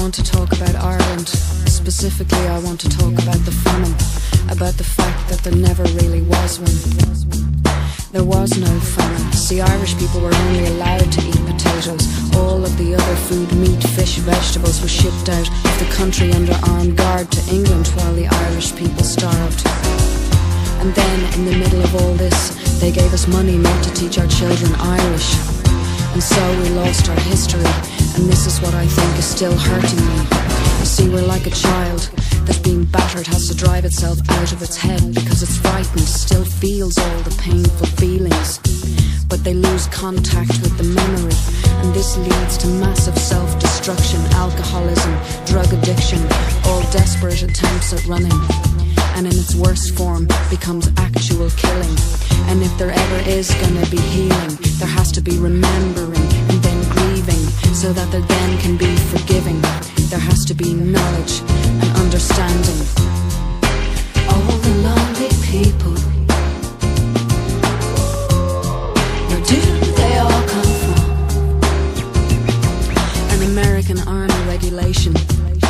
want to talk about Ireland. Specifically, I want to talk about the famine, about the fact that there never really was one. There was no famine. See, Irish people were only allowed to eat potatoes. All of the other food, meat, fish, vegetables, was shipped out of the country under armed guard to England while the Irish people starved. And then, in the middle of all this, they gave us money not to teach our children Irish. And so we lost our history, and this is what I think is still hurting me. You see, we're like a child that's being battered, has to drive itself out of its head because it's frightened, still feels all the painful feelings. But they lose contact with the memory, and this leads to massive self-destruction, alcoholism, drug addiction, all desperate attempts at running. And in its worst form becomes actual killing. And if there ever is gonna be healing, there has to be remembering and then grieving, so that there then can be forgiving. There has to be knowledge and understanding. All the lonely people, where do they all come from? An American army regulation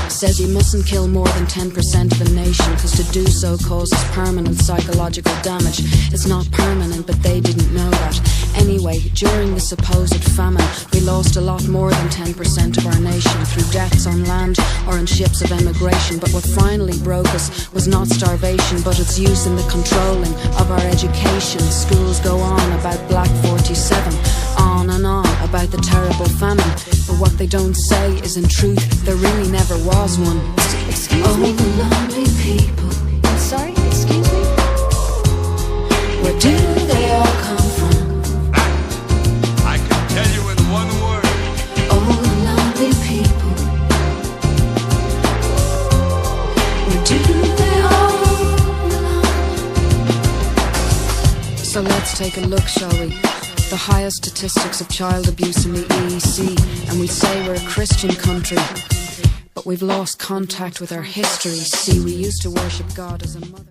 says you mustn't kill more than 10% of a nation, because to do so causes permanent psychological damage. It's not permanent, but they didn't know that. Anyway, during the supposed famine, we lost a lot more than 10% of our nation through deaths on land or in ships of emigration. But what finally broke us was not starvation, but its use in the controlling of our education. Schools go on about Black 47, on and on about the terrible famine. But what they don't say is, in truth, there really never was one. Excuse me? The lonely people. I'm sorry, excuse me? Where do they all come from? I can tell you in one word. All the lonely people. Where do they all belong? So let's take a look, shall we? The highest statistics of child abuse in the EEC, and we say we're a Christian country, but we've lost contact with our history. See, we used to worship God as a mother.